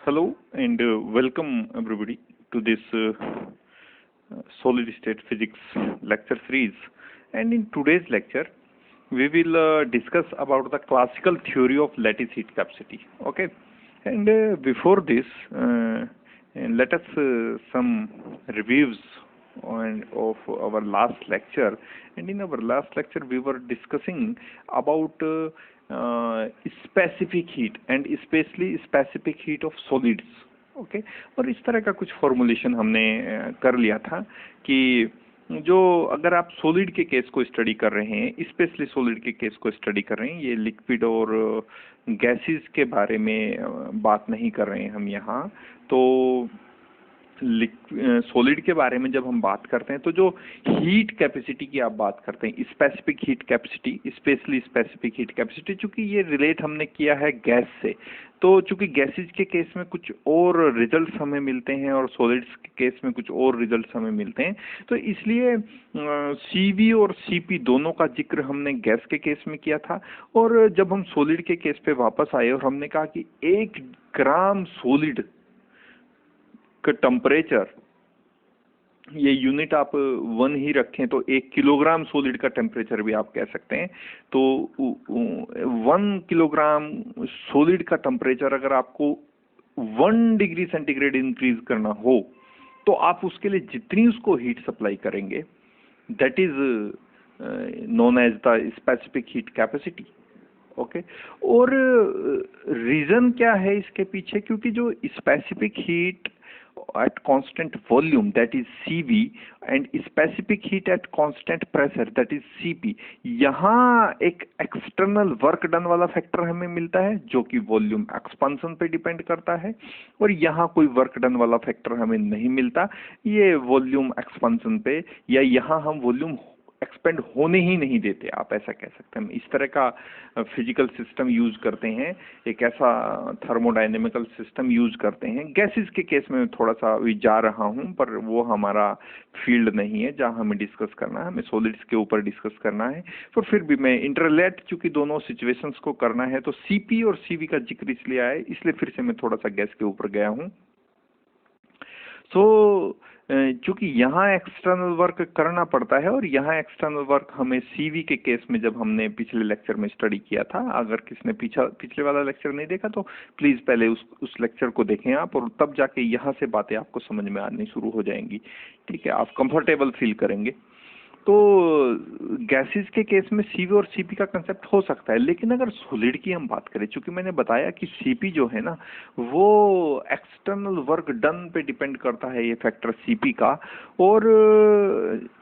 Hello and welcome everybody to this solid state physics lecture series. And in today's lecture, we will discuss about the classical theory of lattice heat capacity. Okay, and before this, let us some reviews of our last lecture. And in our last lecture, we were discussing about specific heat and especially specific heat of solids. Okay और इस तरह का कुछ formulation हमने कर लिया था कि जो अगर आप सॉलिड के केस को स्टडी कर रहे हैं, स्पेशली सॉलिड के केस को स्टडी कर रहे हैं, ये लिक्विड और गैसेस के बारे में बात नहीं कर रहे हैं हम यहाँ, तो सॉलिड के बारे में जब हम बात करते हैं तो जो हीट कैपेसिटी की आप बात करते हैं, specific heat capacity, specially specific heat capacity, चूंकि ये रिलेट हमने किया है गैस से, तो चूंकि गैसेज के केस में कुछ और रिजल्ट्स हमें मिलते हैं और सॉलिड्स के केस में कुछ और रिजल्ट्स हमें मिलते हैं, तो इसलिए सीवी और सीपी दोनों का जिक्र हमने गैस के केस में किया था। और जब हम सॉलिड के केस पे वापस आए और हमने कहा कि 1 ग्राम सॉलिड का टेम्परेचर, ये यूनिट आप 1 ही रखें तो 1 किलोग्राम सॉलिड का टेम्परेचर भी आप कह सकते हैं, तो 1 किलोग्राम सॉलिड का टेम्परेचर अगर आपको 1 डिग्री सेंटीग्रेड इंक्रीज करना हो तो आप उसके लिए जितनी उसको हीट सप्लाई करेंगे, that is known as the specific heat capacity. Okay, और रीजन क्या है इसके पीछे? क्योंकि जो specific heat at constant volume, that is CV, and specific heat at constant pressure, that is CP, यहाँ एक एक्सटर्नल वर्क डन वाला फैक्टर हमें मिलता है जो कि वॉल्यूम एक्सपांशन पे डिपेंड करता है, और यहाँ कोई वर्क डन वाला फैक्टर हमें नहीं मिलता, ये वॉल्यूम एक्सपांशन पे, या यहाँ हम वॉल्यूम एक्सपेंड होने ही नहीं देते, आप ऐसा कह सकते हैं। हम इस तरह का फिजिकल सिस्टम यूज करते हैं, एक ऐसा थर्मोडायनेमिकल सिस्टम यूज करते हैं। गैसेस के केस में थोड़ा सा अभी जा रहा हूं, पर वो हमारा फील्ड नहीं है जहां हमें डिस्कस करना है, हमें सॉलिड्स के ऊपर डिस्कस करना है। तो फिर भी मैं इंटरलेट चूंकि दोनों सिचुएशंस को करना है, तो सीपी और सीवी का जिक्र इसलिए आया, इसलिए फिर से मैं थोड़ा सा गैस के ऊपर गया हूं। सो चूंकि यहाँ एक्सटर्नल वर्क करना पड़ता है, और यहाँ एक्सटर्नल वर्क हमें सीवी के केस में जब हमने पिछले लेक्चर में स्टडी किया था, अगर किसने पिछले वाला लेक्चर नहीं देखा तो प्लीज पहले उस लेक्चर को देखें आप, और तब जाके यहाँ से बातें आपको समझ में आनी शुरू हो जाएंगी। ठीक है, आप कंफर्टेबल फील करेंगे। तो गैसेस के केस में सीवी और सीपी का कंसेप्ट हो सकता है, लेकिन अगर सॉलिड की हम बात करें, चूंकि मैंने बताया कि सीपी जो है ना, वो एक्सटर्नल वर्क डन पे डिपेंड करता है, ये फैक्टर सीपी का, और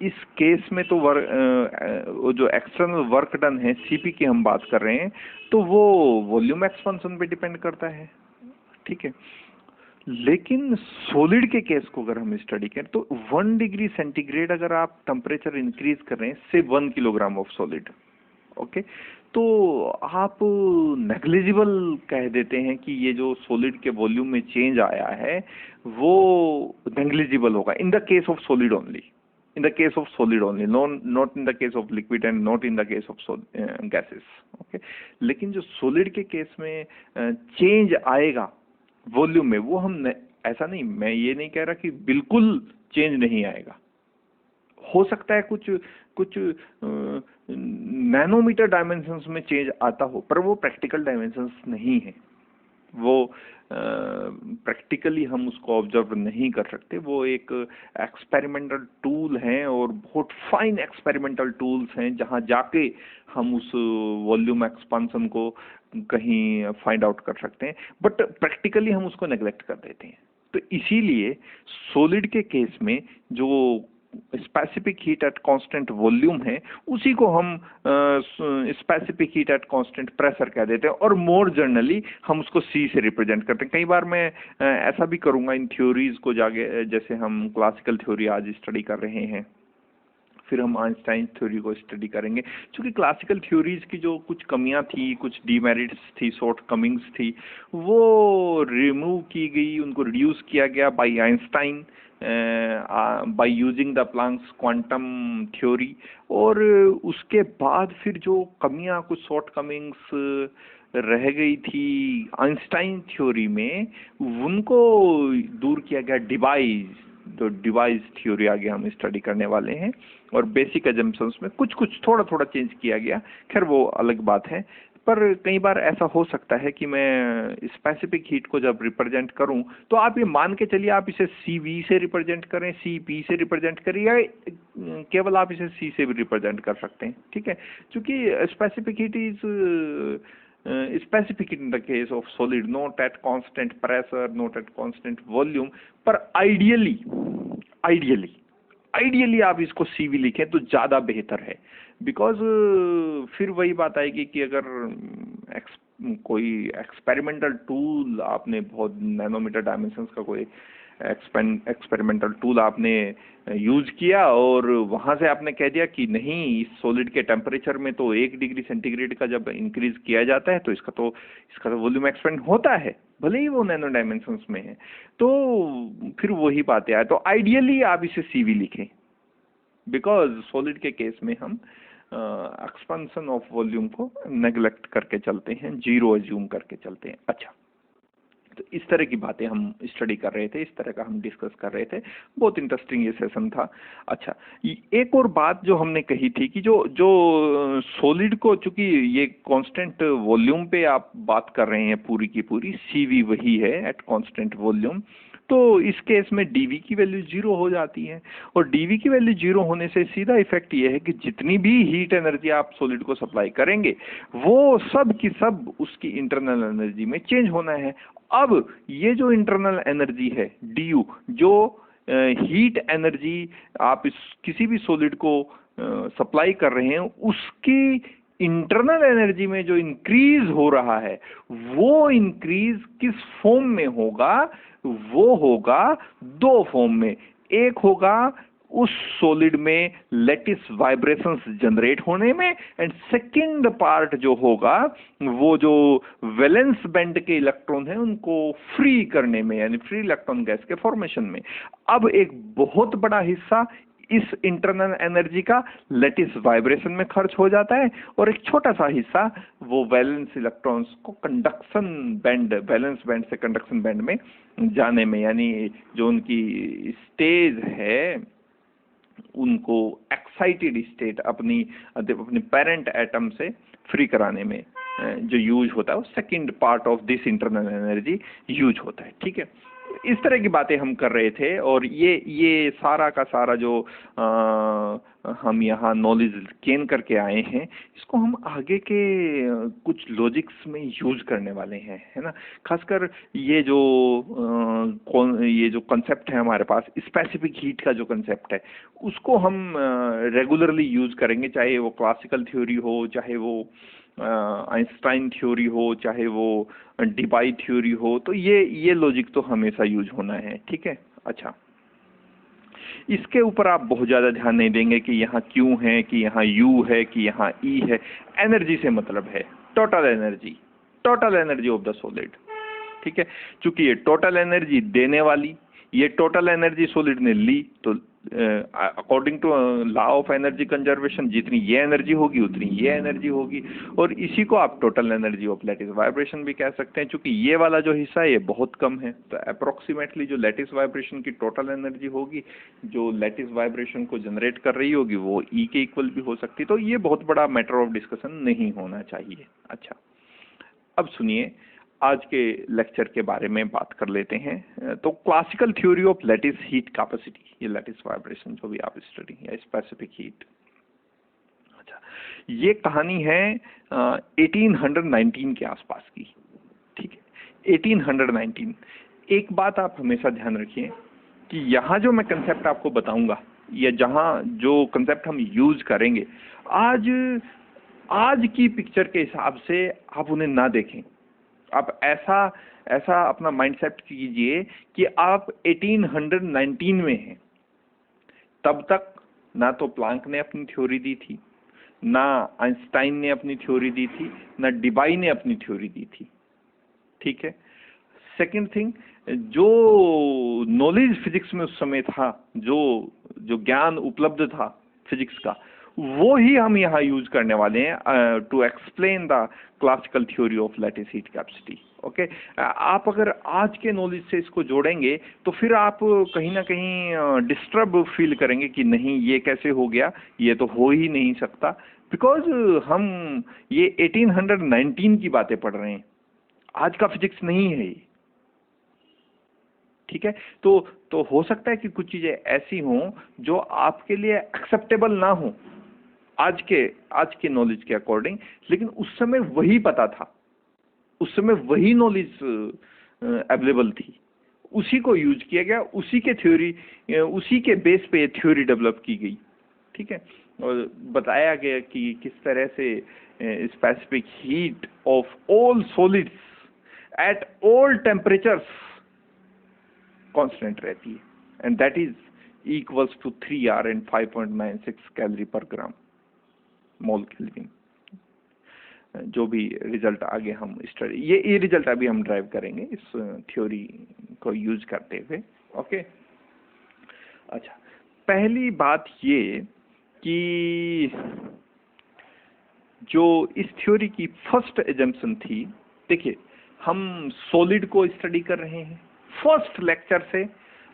इस केस में तो वो जो एक्सटर्नल वर्क डन है सीपी की हम बात कर रहे हैं, तो वो वॉल्यूम एक्सपेंशन पे डिपेंड करता है। ठीक है, लेकिन सॉलिड के केस को अगर हम स्टडी करें तो 1 डिग्री सेंटीग्रेड अगर आप टेम्परेचर इंक्रीज कर रहे हैं से 1 किलोग्राम ऑफ सॉलिड, ओके, तो आप नेग्लिजिबल कह देते हैं कि ये जो सॉलिड के वॉल्यूम में चेंज आया है वो नेग्लिजिबल होगा in the case of solid only, in the case of solid only, not in the case of liquid and not in the case of gases. Okay, लेकिन जो सॉलिड के case में change आएगा volume में, वो हम ऐसा नहीं, मैं ये नहीं कह रहा कि बिल्कुल चेंज नहीं आएगा, हो सकता है कुछ नैनोमीटर डायमेंशंस में चेंज आता हो, पर वो प्रैक्टिकल डायमेंशंस नहीं है, वो प्रैक्टिकली हम उसको ऑब्जर्व नहीं कर सकते। वो एक एक्सपेरिमेंटल टूल हैं, और बहुत फाइन एक्सपेरिमेंटल टूल्स हैं जहां जाके हम उस वॉल्यूम एक्सपांशन को कहीं फाइंड आउट कर सकते हैं, बट प्रैक्टिकली हम उसको नेग्लेक्ट कर देते हैं। तो इसीलिए सॉलिड के केस में जो specific heat at constant volume है, उसी को हम specific heat at constant pressure कह देते हैं, और मोर जनरली हम उसको सी से रिप्रेजेंट करते हैं। कई बार मैं ऐसा भी करूंगा इन थ्योरीज को जाके, जैसे हम क्लासिकल थ्योरी आज स्टडी कर रहे हैं, फिर हम आइंस्टाइन थ्योरी को स्टडी करेंगे। क्योंकि क्लासिकल थ्योरीज की जो कुछ कमियां थी, कुछ डीमेरिट्स थी, शॉर्ट कमिंग्स थी, वो रिमूव की गई, उनको रिड्यूस किया गया by Einstein by using the Planck's quantum theory, और उसके बाद फिर जो कमियां, कुछ शॉर्ट कमिंग्स रह गई थी आइंस्टाइन थ्योरी में, उनको दूर किया गया डिवाइस, तो डिवाइस थ्योरी आगे हम स्टडी करने वाले हैं, और बेसिक एजम्पशंस में कुछ कुछ थोड़ा थोड़ा चेंज किया गया, खैर वो अलग बात है। पर कई बार ऐसा हो सकता है कि मैं स्पेसिफिक हीट को जब रिप्रेजेंट करूं तो आप ये मान के चलिए आप इसे CV से रिप्रेजेंट करें, CP से रिप्रेजेंट करें, या केवल आप इसे C से भी रिप्रेजेंट कर सकते हैं, ठीक है। क्योंकि specific heat is specific in the case of solid, not at constant pressure, not at constant volume, पर आइडियली आप इसको CV लिखें तो ज़्यादा बेहतर है, बिकॉज फिर वही बात आएगी कि अगर कोई एक्सपेरिमेंटल टूल आपने बहुत नैनोमीटर डायमेंशंस का कोई एक्सपेरिमेंटल टूल आपने यूज किया और वहां से आपने कह दिया कि नहीं, इस सॉलिड के टेम्परेचर में तो 1 डिग्री सेंटीग्रेड का जब इंक्रीज किया जाता है तो इसका तो वॉल्यूम एक्सपेंड होता है, भले ही वो नैनो डायमेंशंस में है। तो फिर वही बात है, तो आइडियली आप इसे CV लिखें, बिकॉज सॉलिड के केस में हम एक्सपेंशन ऑफ वॉल्यूम को नेग्लेक्ट करके चलते हैं, 0 एज्यूम करके चलते हैं। अच्छा, तो इस तरह की बातें हम स्टडी कर रहे थे, इस तरह का हम डिस्कस कर रहे थे, बहुत इंटरेस्टिंग ये सेशन था। अच्छा, एक और बात जो हमने कही थी कि जो सॉलिड को, चूंकि ये कांस्टेंट वॉल्यूम पे आप बात कर रहे हैं पूरी की पूरी, CV वही है एट कांस्टेंट वॉल्यूम, तो इस केस में dV की वैल्यू 0 हो जाती है, और dV की वैल्यू 0 होने से सीधा इफेक्ट ये है कि जितनी भी हीट एनर्जी आप सॉलिड को सप्लाई करेंगे वो सब की सब उसकी इंटरनल एनर्जी में चेंज होना है। अब ये जो इंटरनल एनर्जी है DU, जो हीट एनर्जी आप किसी भी सॉलिड को सप्लाई कर रहे हैं, उसकी इंटरनल एनर्जी में जो इंक्रीज हो रहा है वो इंक्रीज किस फॉर्म में होगा, वो होगा 2 फॉर्म में। एक होगा उस सॉलिड में लेटिस वाइब्रेशंस जनरेट होने में, एंड सेकंड पार्ट जो होगा वो जो वैलेंस बैंड के इलेक्ट्रॉन हैं उनको फ्री करने में, यानी फ्री इलेक्ट्रॉन गैस के फॉर्मेशन में। अब एक बहुत बड़ा हिस्सा इस इंटरनल एनर्जी का लेटिस वाइब्रेशन में खर्च हो जाता है, और एक छोटा सा हिस्सा वो वैलेंस इलेक्ट्रॉन्स को कंडक्शन बैंड, वैलेंस बैंड से कंडक्शन बैंड में जाने में, यानी जो उनकी स्टेज है उनको एक्साइटेड स्टेट अपनी पेरेंट एटम से फ्री कराने में जो यूज होता है, वो second part of this internal energy use होता है, ठीक है। इस तरह की बातें हम कर रहे थे, और ये सारा का सारा जो हम यहाँ नॉलेज गेन करके आए हैं, इसको हम आगे के कुछ लॉजिक्स में यूज करने वाले हैं, है ना। खासकर ये जो कंसेप्ट है हमारे पास, स्पेसिफिक हीट का जो कंसेप्ट है, उसको हम रेगुलरली यूज करेंगे, चाहे वो क्लासिकल थ्योरी हो, चाहे वो आइंस्टाइन थ्योरी हो, चाहे वो डिबाई थ्योरी हो, तो ये लॉजिक तो हमेशा यूज होना है, ठीक है। अच्छा, इसके ऊपर आप बहुत ज्यादा ध्यान नहीं देंगे कि यहाँ Q है, कि यहाँ U है, कि यहाँ E है। एनर्जी से मतलब है total energy of the solid, ठीक है। चूंकि ये टोटल एनर्जी देने वाली, ये टोटल एनर्जी सॉलिड ने ली, तो according to law of energy conservation जितनी ये एनर्जी होगी उतनी ये एनर्जी होगी, और इसी को आप total energy of lattice vibration भी कह सकते हैं। चूंकि ये वाला जो हिस्सा है ये बहुत कम है, तो अप्रोक्सीमेटली जो लैटिस वाइब्रेशन की टोटल एनर्जी होगी, जो लैटिस वाइब्रेशन को जनरेट कर रही होगी, वो E के इक्वल भी हो सकती है। तो ये बहुत बड़ा मैटर ऑफ डिस्कशन नहीं होना चाहिए। अच्छा, अब सुनिए, आज के लेक्चर के बारे में बात कर लेते हैं। तो classical theory of lattice heat capacity, ये लैटिस वाइब्रेशन जो भी आप स्टडी, या स्पेसिफिक हीट। अच्छा, ये कहानी है 1819 के आसपास की, ठीक है। 1819। एक बात आप हमेशा ध्यान रखिए कि यहाँ जो मैं कंसेप्ट आपको बताऊंगा, या जहाँ जो कंसेप्ट हम यूज करेंगे, आज की पिक्चर के हिसाब से आप उन्हें ना देखें। आप ऐसा अपना माइंडसेट कीजिए कि आप 1819 में हैं। तब तक ना तो प्लैंक ने अपनी थ्योरी दी थी, ना आइंस्टाइन ने अपनी थ्योरी दी थी, ना डिबाई ने अपनी थ्योरी दी थी, ठीक है। सेकंड थिंग, जो नॉलेज फिजिक्स में उस समय था, जो ज्ञान उपलब्ध था फिजिक्स का, वो ही हम यहाँ यूज करने वाले हैं to explain the classical theory of lattice heat capacity. Okay, आप अगर आज के नॉलेज से इसको जोड़ेंगे तो फिर आप कहीं ना कहीं डिस्टर्ब फील करेंगे कि नहीं ये कैसे हो गया, ये तो हो ही नहीं सकता, बिकॉज हम ये 1819 की बातें पढ़ रहे हैं, आज का फिजिक्स नहीं है ये। ठीक है, तो हो सकता है कि कुछ चीजें ऐसी हों जो आपके लिए एक्सेप्टेबल ना हो आज के नॉलेज के अकॉर्डिंग, लेकिन उस समय वही पता था, उस समय वही नॉलेज अवेलेबल थी, उसी को यूज किया गया, उसी के थ्योरी, उसी के बेस पे थ्योरी डेवलप की गई। ठीक है, और बताया गया कि किस तरह से specific heat of all solids at all temperatures constant रहती है, and that is equals to 3R and 5.96 calorie per gram mole kelvin. जो भी रिजल्ट आगे हम स्टडी, ये रिजल्ट अभी हम ड्राइव करेंगे इस थ्योरी को यूज करते हुए। ओके, अच्छा, पहली बात ये कि जो इस थ्योरी की फर्स्ट एजम्पशन थी, देखिए हम सॉलिड को स्टडी कर रहे हैं, फर्स्ट लेक्चर से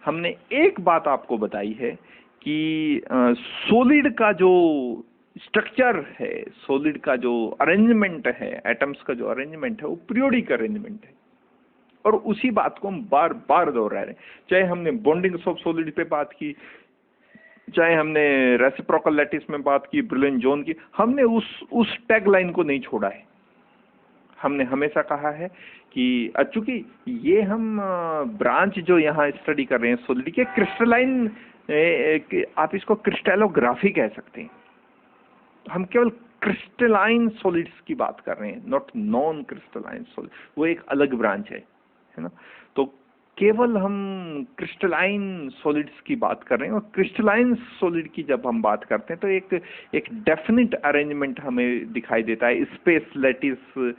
हमने एक बात आपको बताई है कि सॉलिड का जो स्ट्रक्चर है, सॉलिड का जो अरेंजमेंट है, एटम्स का जो अरेंजमेंट है वो पीरियोडिक अरेंजमेंट है, और उसी बात को हम बार बार दोहरा रहे हैं। चाहे हमने बॉन्डिंग्स ऑफ सॉलिड पे बात की, चाहे हमने रेसिप्रोकल लैटिस में बात की, ब्रिलियंट जोन की, हमने उस टैग लाइन को नहीं छोड़ा है। हमने हमेशा कहा है कि चूंकि ये हम ब्रांच जो यहाँ स्टडी कर रहे हैं सॉलिड के क्रिस्टलाइन, आप इसको क्रिस्टलोग्राफी कह सकते हैं, हम केवल क्रिस्टलाइन सॉलिड्स की बात कर रहे हैं, नॉट नॉन क्रिस्टलाइन सॉलिड, वो एक अलग ब्रांच है ना। तो केवल हम क्रिस्टलाइन सॉलिड्स की बात कर रहे हैं, और क्रिस्टलाइन सॉलिड की जब हम बात करते हैं तो एक डेफिनेट अरेंजमेंट हमें दिखाई देता है, स्पेस लैटिस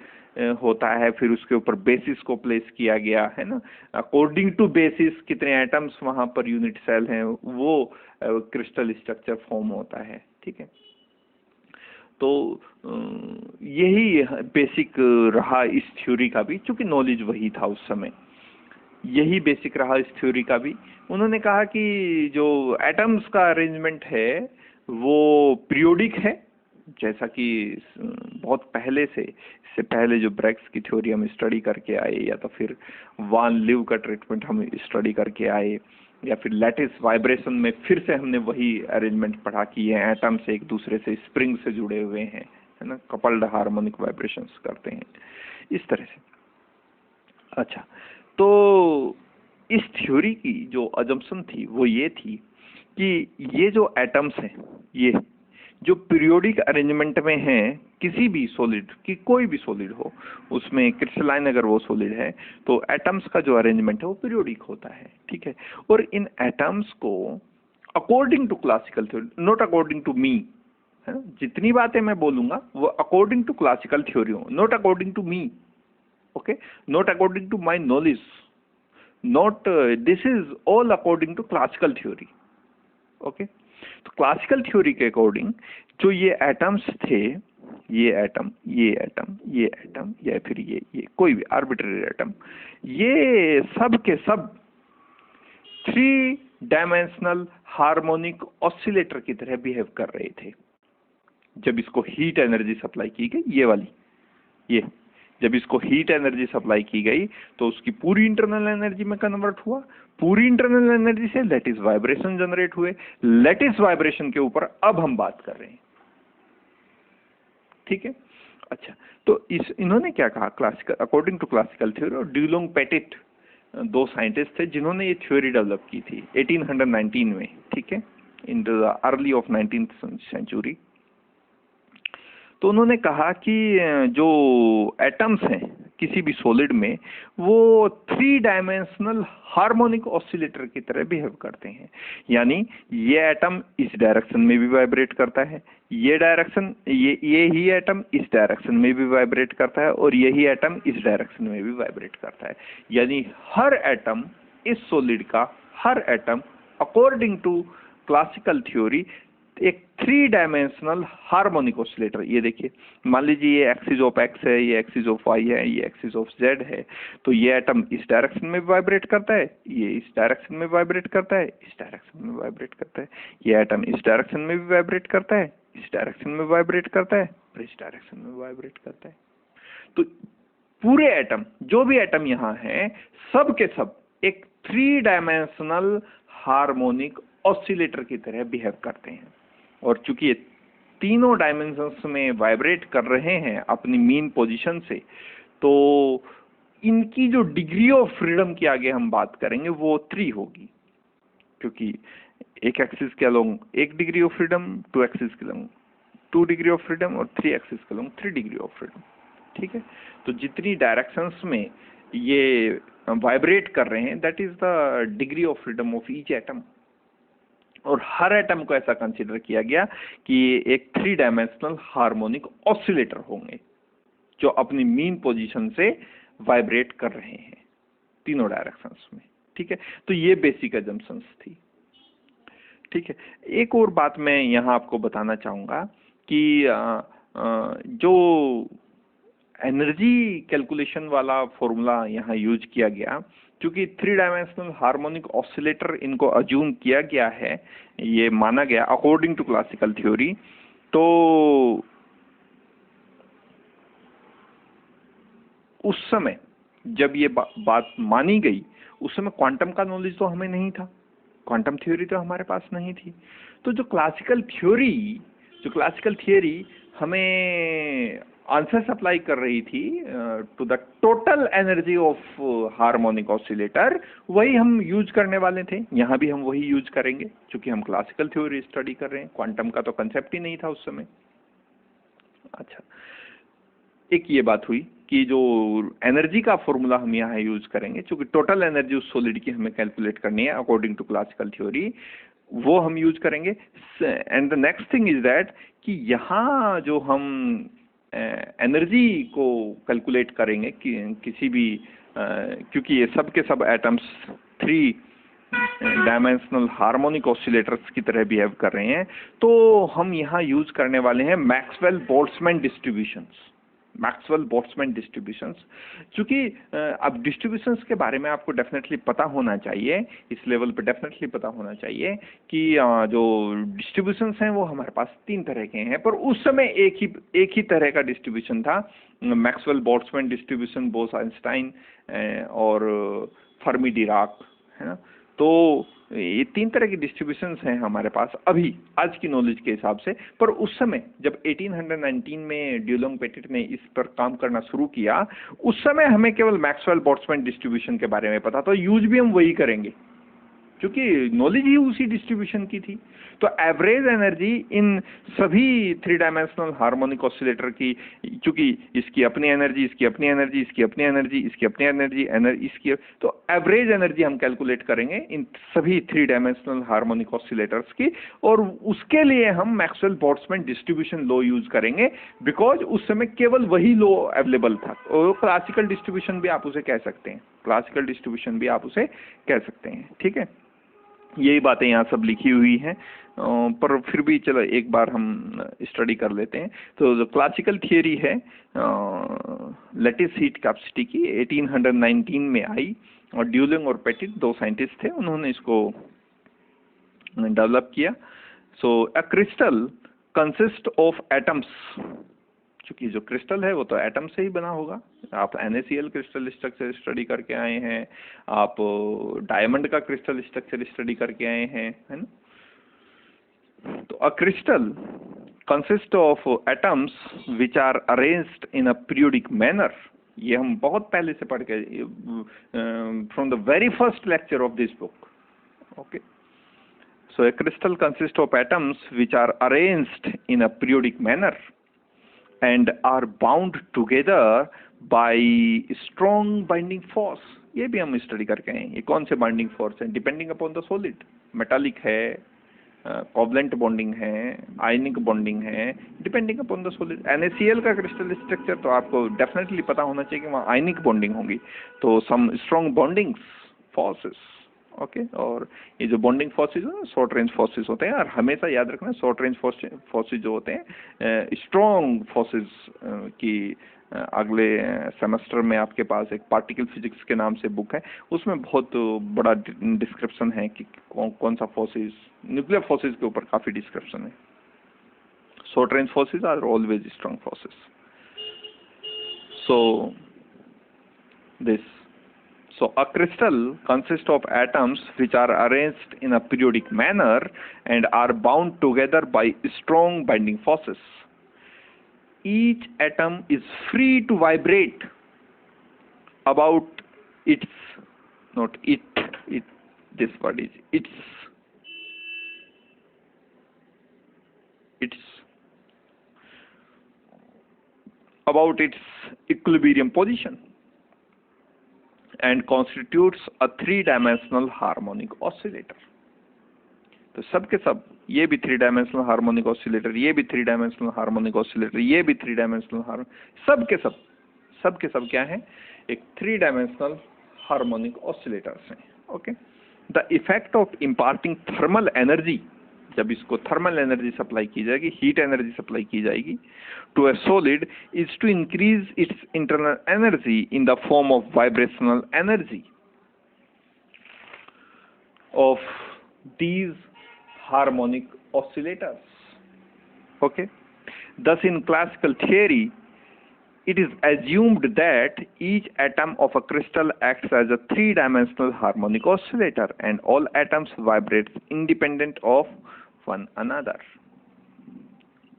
होता है, फिर उसके ऊपर बेसिस को प्लेस किया गया है ना, अकॉर्डिंग टू बेसिस कितने एटम्स वहां पर यूनिट सेल हैं, वो क्रिस्टल स्ट्रक्चर फॉर्म होता है। ठीक है, तो यही बेसिक रहा इस थ्योरी का भी, चूंकि नॉलेज वही था उस समय, यही बेसिक रहा इस थ्योरी का भी। उन्होंने कहा कि जो एटम्स का अरेंजमेंट है वो पीरियोडिक है, जैसा कि बहुत पहले से, इससे पहले जो ब्रैग्स की थ्योरी हम स्टडी करके आए, या तो फिर वान लिव का ट्रीटमेंट हम स्टडी करके आए, या फिर लैटिस वाइब्रेशन में फिर से हमने वही अरेंजमेंट पढ़ा कि ये एटम्स एक दूसरे से स्प्रिंग से जुड़े हुए हैं, है ना, कपल्ड हार्मोनिक वाइब्रेशंस करते हैं इस तरह से। अच्छा, तो इस थ्योरी की जो अजम्पशन थी वो ये थी कि ये जो एटम्स हैं, ये जो पीरियोडिक अरेंजमेंट में हैं, किसी भी सॉलिड की, कोई भी सॉलिड हो, उसमें क्रिस्टलाइन अगर वो सॉलिड है तो एटम्स का जो अरेंजमेंट है वो पीरियोडिक होता है। ठीक है, और इन एटम्स को according to classical theory, not according to me, है ना, जितनी बातें मैं बोलूंगा वो अकॉर्डिंग टू क्लासिकल थ्योरी हो, not according to me, okay, not according to my knowledge, not this is all according to classical theory। okay, तो classical theory के अकॉर्डिंग जो ये एटम्स थे, ये एटम, ये एटम, ये एटम, या फिर ये कोई भी आर्बिट्ररी एटम, ये सब के सब 3 डायमेंशनल हार्मोनिक ऑसिलेटर की तरह बिहेव कर रहे थे। जब इसको हीट एनर्जी सप्लाई की गई, ये वाली, ये जब इसको हीट एनर्जी सप्लाई की गई तो उसकी पूरी इंटरनल एनर्जी में कन्वर्ट हुआ, पूरी इंटरनल एनर्जी से लैटिस वाइब्रेशन जनरेट हुए, लैटिस वाइब्रेशन के ऊपर अब हम बात कर रहे हैं। ठीक है, अच्छा, तो इन्होंने क्या कहा, classical, according to classical theory, और ड्यूलोंग पेटिट 2 साइंटिस्ट थे जिन्होंने ये थ्योरी डेवलप की थी 1819 में। ठीक है, in the early of 19th century. तो उन्होंने कहा कि जो एटम्स हैं किसी भी सॉलिड में, वो 3 डायमेंशनल हार्मोनिक ऑसिलेटर की तरह बिहेव करते हैं, यानी ये एटम इस डायरेक्शन में भी वाइब्रेट करता है, ये डायरेक्शन, ये ही एटम इस डायरेक्शन में भी वाइब्रेट करता है, और यही एटम इस डायरेक्शन में भी वाइब्रेट करता है। यानी हर एटम, इस सॉलिड का हर atom according to classical theory एक 3 डायमेंशनल हार्मोनिक ऑसिलेटर। ये देखिए, मान लीजिए ये एक्सिस ऑफ एक्स है, ये एक्सिस ऑफ वाई है, ये एक्सिस ऑफ जेड है, तो ये एटम इस डायरेक्शन में वाइब्रेट करता है, ये इस डायरेक्शन में वाइब्रेट करता है, इस डायरेक्शन में वाइब्रेट करता है, ये एटम इस डायरेक्शन में भी वाइब्रेट करता है, इस डायरेक्शन में वाइब्रेट करता है और इस डायरेक्शन में वाइब्रेट करता है। तो पूरे एटम, जो भी एटम यहाँ है, सब के सब एक 3 डायमेंशनल हार्मोनिक ऑसिलेटर की तरह बिहेव करते हैं। और चूंकि ये तीनों डायमेंशंस में वाइब्रेट कर रहे हैं अपनी मीन पोजीशन से, तो इनकी जो डिग्री ऑफ फ्रीडम की आगे हम बात करेंगे वो 3 होगी, क्योंकि एक एक्सिस के along 1 degree of freedom, 2 axis के अलोंग 2 डिग्री ऑफ फ्रीडम और 3 एक्सिस के अलोंग 3 डिग्री ऑफ फ्रीडम। ठीक है, तो जितनी डायरेक्शंस में ये वाइब्रेट कर रहे हैं, that is the degree of freedom of each atom. और हर एटम को ऐसा कंसीडर किया गया कि ये एक 3 डायमेंशनल हार्मोनिक ऑसिलेटर होंगे जो अपनी मीन पोजीशन से वाइब्रेट कर रहे हैं तीनों डायरेक्शंस में। ठीक है, तो ये बेसिक अजम्पशंस थी। ठीक है, एक और बात मैं यहाँ आपको बताना चाहूँगा कि जो एनर्जी कैलकुलेशन वाला फॉर्मूला यहाँ यूज किया गया, क्योंकि 3 डायमेंशनल हार्मोनिक ऑसिलेटर इनको अज्यूम किया गया है, ये माना गया अकॉर्डिंग टू क्लासिकल थ्योरी, तो उस समय जब ये बात मानी गई, उस समय क्वांटम का नॉलेज तो हमें नहीं था, क्वांटम थ्योरी तो हमारे पास नहीं थी। तो जो क्लासिकल थियोरी हमें आंसर सप्लाई कर रही थी to the total energy of harmonic oscillator, वही हम यूज करने वाले थे। यहाँ भी हम वही यूज करेंगे, क्योंकि हम क्लासिकल थ्योरी स्टडी कर रहे हैं, क्वांटम का तो कंसेप्ट ही नहीं था उस समय। अच्छा, एक ये बात हुई कि जो एनर्जी का फॉर्मूला हम यहाँ यूज करेंगे, क्योंकि टोटल एनर्जी उस सॉलिड की हमें कैलकुलेट करनी है अकॉर्डिंग टू क्लासिकल थ्योरी, वो हम यूज करेंगे। And the next thing is that कि यहाँ जो हम एनर्जी को कैलकुलेट करेंगे कि किसी भी क्योंकि ये सब के सब एटम्स 3 डायमेंशनल हार्मोनिक ऑसिलेटर्स की तरह बिहेव कर रहे हैं, तो हम यहाँ यूज करने वाले हैं मैक्सवेल बोल्ट्जमैन डिस्ट्रीब्यूशंस। क्योंकि अब डिस्ट्रीब्यूशंस के बारे में आपको डेफिनेटली पता होना चाहिए, इस लेवल पे डेफिनेटली पता होना चाहिए कि जो डिस्ट्रीब्यूशंस हैं वो हमारे पास 3 तरह के हैं, पर उस समय एक ही तरह का डिस्ट्रीब्यूशन था, मैक्सवेल बोल्ट्जमैन डिस्ट्रीब्यूशन, बोस-आइंस्टाइन और फर्मी डिराक, है ना। तो ये 3 तरह की डिस्ट्रीब्यूशंस हैं हमारे पास अभी आज की नॉलेज के हिसाब से, पर उस समय जब 1819 में ड्यूलोंग पेटिट ने इस पर काम करना शुरू किया, उस समय हमें केवल मैक्सवेल बोल्ट्जमैन डिस्ट्रीब्यूशन के बारे में पता, तो यूज भी हम वही करेंगे क्योंकि नॉलेज ही उसी डिस्ट्रीब्यूशन की थी। तो एवरेज एनर्जी इन सभी 3 डायमेंशनल हार्मोनिक ऑसिलेटर की, क्योंकि इसकी अपनी एनर्जी, इसकी अपनी एनर्जी, इसकी अपनी एनर्जी, इसकी अपनी एनर्जी, इसकी, तो एवरेज एनर्जी हम कैलकुलेट करेंगे इन सभी 3 डायमेंशनल हार्मोनिक ऑसिलेटर्स की, और उसके लिए हम Maxwell Boltzmann distribution law use करेंगे, बिकॉज उस समय केवल वही लॉ अवेलेबल था। और क्लासिकल डिस्ट्रीब्यूशन भी आप उसे कह सकते हैं, क्लासिकल डिस्ट्रीब्यूशन भी आप उसे कह सकते हैं। ठीक है, यही बातें यहाँ सब लिखी हुई हैं, पर फिर भी चलो एक बार हम स्टडी कर लेते हैं। तो जो क्लासिकल थियरी है लैटिस हीट कैपेसिटी की 1819 में आई, और ड्यूलिंग और पेटिट 2 साइंटिस्ट थे, उन्होंने इसको डेवलप किया। So a crystal consist of atoms, क्योंकि जो क्रिस्टल है वो तो एटम से ही बना होगा। आप NaCl क्रिस्टल स्ट्रक्चर स्टडी करके आए हैं, आप डायमंड का क्रिस्टल स्ट्रक्चर स्टडी करके आए हैं, है ना। तो a crystal consist of atoms which are arranged in a periodic manner, ये हम बहुत पहले से पढ़ के from the very first lecture of this book. Okay, so a crystal consists of atoms which are arranged in a periodic manner and are bound together by strong binding force। ये भी हम स्टडी करके हैं, ये कौन से binding force है, depending upon the solid, metallic है, कोवलेंट बॉन्डिंग है, आयनिक बॉन्डिंग है, depending upon the solid. NaCl का क्रिस्टल स्ट्रक्चर तो आपको डेफिनेटली पता होना चाहिए कि वहाँ आयनिक बॉन्डिंग होगी, तो some strong bondings forces okay और ये जो बॉन्डिंग फोर्सेस है शॉर्ट रेंज फोर्सेस होते हैं, और हमेशा याद रखना शॉर्ट रेंज फोर्सेस जो होते हैं स्ट्रॉन्ग फोर्सेस की अगले सेमेस्टर में आपके पास एक पार्टिकल फिजिक्स के नाम से बुक है, उसमें बहुत बड़ा डिस्क्रिप्शन है कि कौन सा फोर्सेस, न्यूक्लियर फोर्सेस के ऊपर काफी डिस्क्रिप्शन है. Short range forces are always strong forces. So a crystal consists of atoms which are arranged in a periodic manner and are bound together by strong binding forces. Each atom is free to vibrate about its, not it, this word is its, about its equilibrium position and constitutes a three-dimensional harmonic oscillator. तो सब के सब, ये भी three dimensional harmonic oscillator, ये भी three dimensional harmonic oscillator, ये भी थ्री डायमेंशनल सब के सब क्या है, एक थ्री डायमेंशनल हार्मोनिक ऑसिलेटर्स हैं. Okay. The effect of imparting thermal energy, जब इसको थर्मल एनर्जी सप्लाई की जाएगी, हीट एनर्जी सप्लाई की जाएगी to a solid, is to increase its internal energy in the form of vibrational energy of these harmonic oscillators. Okay. Thus in classical theory it is assumed that each atom of a crystal acts as a three-dimensional harmonic oscillator and all atoms vibrate independent of one another.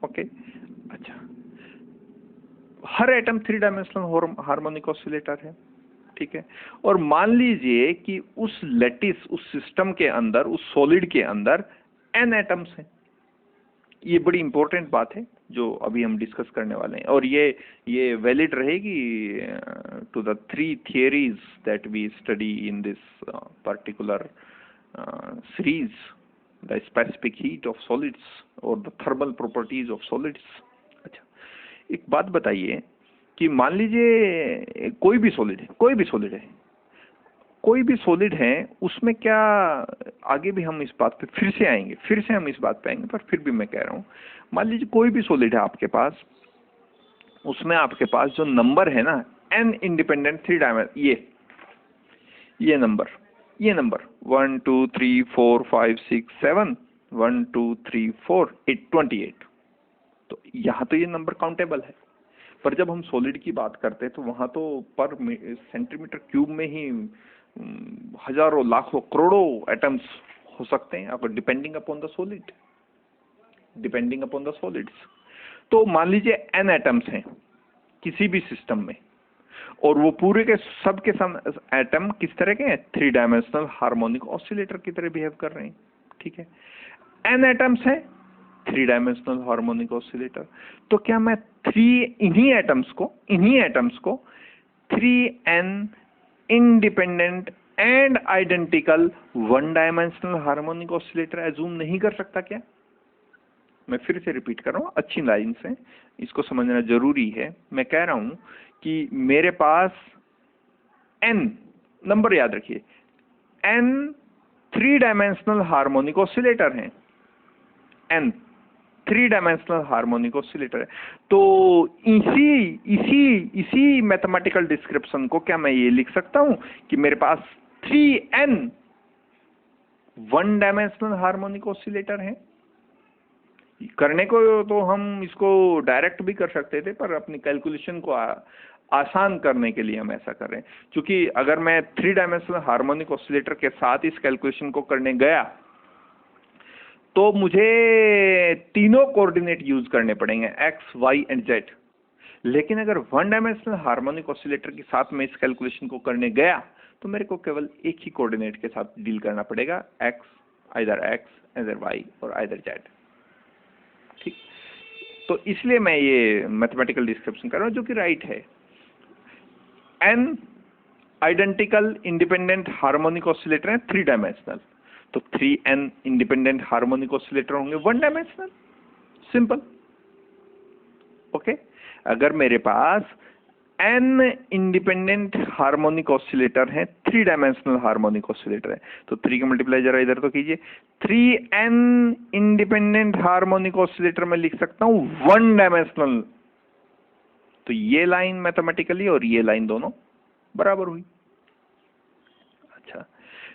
Okay. अच्छा, हर atom three dimensional harmonic oscillator है. ठीक है. और मान लीजिए कि उस लैटिस, उस सिस्टम के अंदर, उस सॉलिड के अंदर n एटम्स हैं. ये बड़ी इंपॉर्टेंट बात है जो अभी हम डिस्कस करने वाले हैं, और ये वैलिड रहेगी to the three theories that we study in this particular series, the specific heat of solids और the thermal properties of solids. अच्छा, एक बात बताइए कि मान लीजिए कोई भी सॉलिड है, उसमें क्या, आगे भी हम इस बात पे फिर से हम इस बात पे आएंगे, पर फिर भी मैं कह रहा हूँ, मान लीजिए कोई भी सॉलिड है आपके पास, उसमें आपके पास जो नंबर है ना, n इंडिपेंडेंट थ्री डायमेंशन, ये नंबर 1 2 3 4 5 6 7 1 2 3 4 8 28, तो यहाँ तो ये नंबर काउंटेबल है. पर जब हम सॉलिड की बात करते हैं तो वहां तो पर सेंटीमीटर क्यूब में ही हजारों, लाखों, करोड़ों एटम्स हो सकते हैं, अगर डिपेंडिंग अपॉन द सॉलिड्स. तो मान लीजिए n एटम्स हैं किसी भी सिस्टम में, और वो पूरे के सब के सब एटम किस तरह के हैं, थ्री डायमेंशनल हार्मोनिक ऑसिलेटर की तरह बिहेव कर रहे हैं. ठीक है. n एटम्स हैं, थ्री डायमेंशनल हार्मोनिक ऑसिलेटर. तो क्या मैं इन्हीं एटम्स को 3n independent and identical one dimensional harmonic oscillator assume नहीं कर सकता क्या? मैं फिर से रिपीट कर रहा हूँ, अच्छी लाइन से इसको समझना जरूरी है. मैं कह रहा हूं कि मेरे पास n, नंबर याद रखिए, n three dimensional harmonic oscillator हैं, n three dimensional harmonic oscillator है. तो इसी मैथमेटिकल डिस्क्रिप्शन को क्या मैं ये लिख सकता हूं कि मेरे पास 3n one dimensional harmonic oscillator हैं? करने को तो हम इसको डायरेक्ट भी कर सकते थे, पर अपनी कैलकुलेशन को आसान करने के लिए हम ऐसा कर रहे हैं. क्योंकि अगर मैं थ्री डायमेंशनल हार्मोनिक ऑसिलेटर के साथ इस कैलकुलेशन को करने गया तो मुझे तीनों कोऑर्डिनेट यूज करने पड़ेंगे, x, y एंड z. लेकिन अगर वन डायमेंशनल हार्मोनिक ऑसिलेटर के साथ मैं इस कैलकुलेशन को करने गया तो मेरे को केवल एक ही कोऑर्डिनेट के साथ डील करना पड़ेगा, आइदर y और आइदर z. ठीक. तो इसलिए मैं ये मैथमेटिकल डिस्क्रिप्शन कर रहा हूं जो कि राइट है. n identical independent harmonic oscillator है थ्री डायमेंशनल, तो 3n इंडिपेंडेंट हार्मोनिक ऑसिलेटर होंगे वन डायमेंशनल. सिंपल. ओके. अगर मेरे पास n इंडिपेंडेंट हार्मोनिक ऑसिलेटर हैं, 3 डायमेंशनल हार्मोनिक ऑसिलेटर है। तो 3 का मल्टीप्लाई जरा इधर तो कीजिए, 3n इंडिपेंडेंट हार्मोनिक ऑसिलेटर में लिख सकता हूं 1 डायमेंशनल। तो ये लाइन मैथमेटिकली और ये लाइन दोनों बराबर हुई। अच्छा,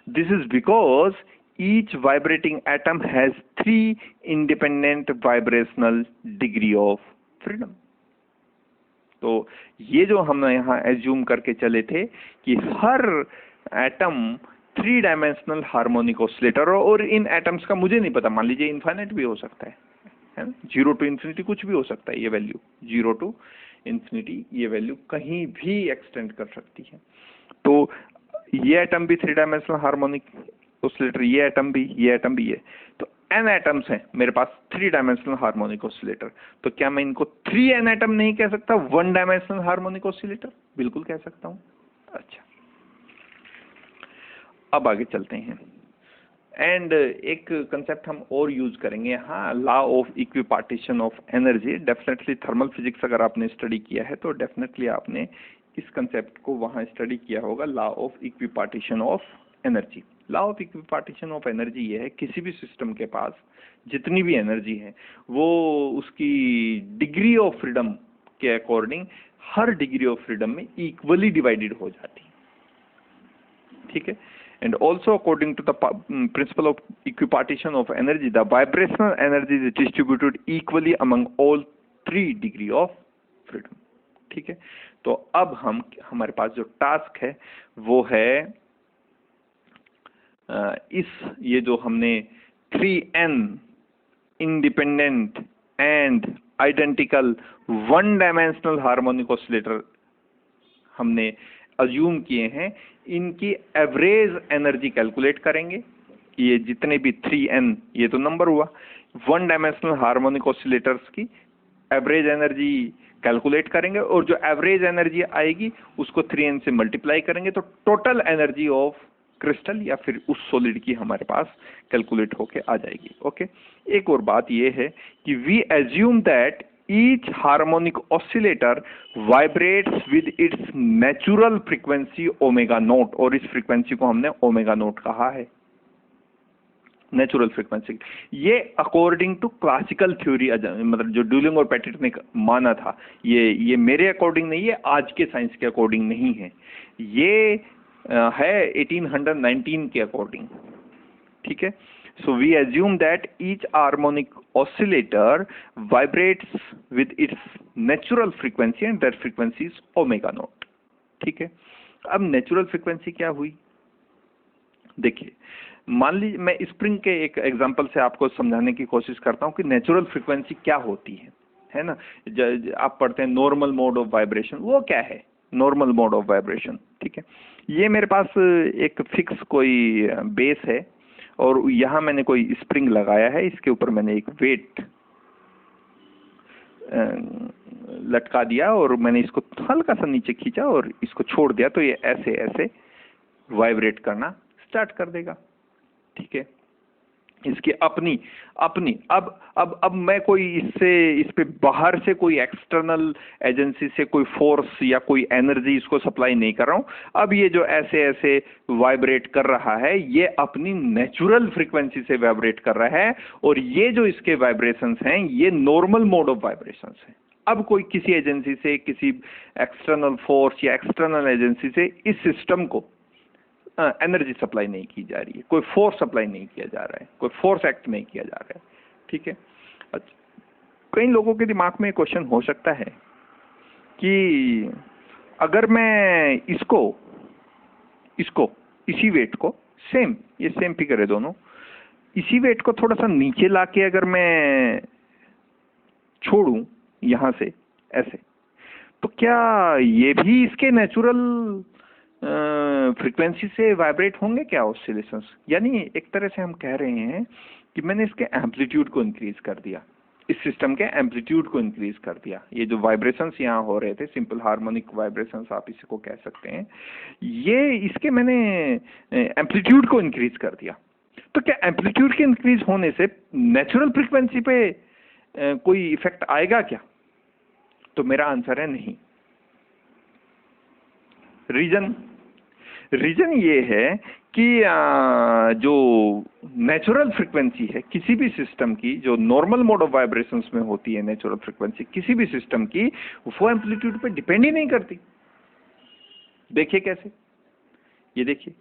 this is because each vibrating atom has 3 independent vibrational degree of freedom. तो ये जो हम यहाँ एज्यूम करके चले थे कि हर एटम 3 डायमेंशनल हार्मोनिक ऑसिलेटर, और इन एटम्स का मुझे नहीं पता, मान लीजिए इनफाइनाइट भी हो सकता है ना, 0 टू इन्फिनिटी कुछ भी हो सकता है, ये वैल्यू 0 टू इन्फिनिटी ये वैल्यू कहीं भी एक्सटेंड कर सकती है। तो ये एटम भी 3 डायमेंशनल हार्मोनिक ऑसिलेटर, ये एटम भी, ये एटम भी, ये, तो n एटम्स हैं मेरे पास 3 डायमेंशनल हार्मोनिक ऑसिलेटर। तो क्या मैं इनको 3n एटम नहीं कह सकता 1 डायमेंशनल हार्मोनिक ऑसिलेटर? बिल्कुल कह सकता हूं। अच्छा, अब आगे चलते हैं, एंड एक कंसेप्ट हम और यूज करेंगे यहाँ, law of equipartition of energy. Definitely thermal physics अगर आपने स्टडी किया है तो डेफिनेटली आपने इस कंसेप्ट को वहां स्टडी किया होगा, law of equipartition of energy. Law of equipartition of energy ये है, किसी भी सिस्टम के पास जितनी भी एनर्जी है वो उसकी डिग्री ऑफ फ्रीडम के according her degree of freedom में इक्वली डिवाइडेड हो जाती है। ठीक है, and also according to the principle of equipartition of energy, the vibrational energy is distributed equally among all 3 degree of freedom। ठीक है, तो अब हमारे पास जो टास्क है वो है ये जो हमने 3n independent and identical 1 dimensional harmonic oscillator हमने अज्यूम किए हैं, इनकी एवरेज एनर्जी कैलकुलेट करेंगे। ये जितने भी 3n, ये तो नंबर हुआ, 1 डायमेंशनल हार्मोनिक ऑसिलेटर्स की एवरेज एनर्जी कैलकुलेट करेंगे, और जो एवरेज एनर्जी आएगी उसको 3n से मल्टीप्लाई करेंगे, तो टोटल एनर्जी ऑफ क्रिस्टल या फिर उस सॉलिड की हमारे पास कैलकुलेट होके आ जाएगी। ओके, एक और बात ये है कि we assume that each harmonic oscillator vibrates with its natural frequency omega nought, और इस फ्रीक्वेंसी को हमने ओमेगा नोट कहा है, नेचुरल फ्रीक्वेंसी। ये अकॉर्डिंग टू क्लासिकल थ्योरी, मतलब जो ड्यूलिंग और पेटिट ने माना था, ये मेरे अकॉर्डिंग नहीं है, आज के साइंस के अकॉर्डिंग नहीं है, ये है 1819 के अकॉर्डिंग। ठीक है, so we assume that each harmonic oscillator vibrates with its natural frequency and that frequency is omega naught। ठीक है, अब नेचुरल फ्रीक्वेंसी क्या हुई? देखिए, मान लीजिए मैं स्प्रिंग के एक एग्जांपल से आपको समझाने की कोशिश करता हूं कि नेचुरल फ्रीक्वेंसी क्या होती है ना। आप पढ़ते हैं नॉर्मल मोड ऑफ वाइब्रेशन, वो क्या है नॉर्मल मोड ऑफ वाइब्रेशन? ठीक है, ये मेरे पास एक फिक्स कोई बेस है और यहाँ मैंने कोई स्प्रिंग लगाया है, इसके ऊपर मैंने एक वेट लटका दिया और मैंने इसको हल्का सा नीचे खींचा और इसको छोड़ दिया, तो ये ऐसे ऐसे वाइब्रेट करना स्टार्ट कर देगा। ठीक है, इसकी अपनी अब मैं कोई इस पे बाहर से कोई एक्सटर्नल एजेंसी से कोई फोर्स या कोई एनर्जी इसको सप्लाई नहीं कर रहा हूं। अब ये जो ऐसे ऐसे वाइब्रेट कर रहा है ये अपनी नेचुरल फ्रीक्वेंसी से वाइब्रेट कर रहा है, और ये जो इसके वाइब्रेशंस हैं ये नॉर्मल मोड ऑफ वाइब्रेशंस हैं। अब कोई किसी एजेंसी से, किसी एक्सटर्नल फोर्स या एक्सटर्नल एजेंसी से इस सिस्टम को एनर्जी सप्लाई नहीं की जा रही है, कोई फोर्स सप्लाई नहीं किया जा रहा है, कोई फोर्स एक्ट नहीं किया जा रहा है। ठीक है, अच्छा, कई लोगों के दिमाग में क्वेश्चन हो सकता है कि अगर मैं इसको इसी वेट को ये सेम फिगर है दोनों, इसी वेट को थोड़ा सा नीचे लाके अगर मैं छोड़ूं यहां से ऐसे, तो क्या ये भी इसके नेचुरल फ्रीक्वेंसी से वाइब्रेट होंगे क्या ऑसिलेशंस? यानी एक तरह से हम कह रहे हैं कि मैंने इसके एम्पलीट्यूड को इंक्रीज कर दिया, इस सिस्टम के एम्पलीट्यूड को इंक्रीज कर दिया। ये जो वाइब्रेशंस यहाँ हो रहे थे, सिंपल हार्मोनिक वाइब्रेशंस आप इसी को कह सकते हैं, ये इसके मैंने एम्पलीट्यूड को इंक्रीज कर दिया। तो क्या एम्पलीट्यूड के इंक्रीज होने से नेचुरल फ्रीक्वेंसी पे कोई इफेक्ट आएगा क्या? तो मेरा आंसर है नहीं। रीजन रीजन ये है कि जो नेचुरल फ्रिक्वेंसी है किसी भी सिस्टम की, जो नॉर्मल मोड ऑफ वाइब्रेशंस में होती है नेचुरल फ्रिक्वेंसी किसी भी सिस्टम की, वो एम्पलीट्यूड पे डिपेंड ही नहीं करती। देखिए कैसे, ये देखिए,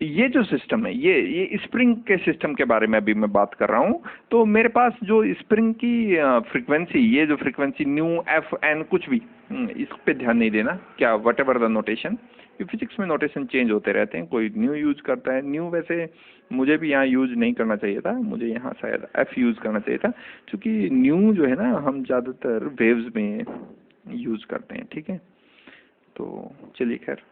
ये जो सिस्टम है, ये स्प्रिंग के सिस्टम के बारे में अभी मैं बात कर रहा हूँ। तो मेरे पास जो स्प्रिंग की फ्रीक्वेंसी, ये जो फ्रीक्वेंसी न्यू एफ एन कुछ भी, इस पे ध्यान नहीं देना, क्या what ever the notation, physics में नोटेशन चेंज होते रहते हैं, कोई न्यू यूज करता है। न्यू वैसे मुझे भी यहाँ यूज नहीं करना चाहिए था, मुझे यहाँ शायद एफ यूज करना चाहिए था, क्योंकि न्यू जो है ना हम ज़्यादातर वेव्स में यूज करते हैं। ठीक है, तो चलिए खैर,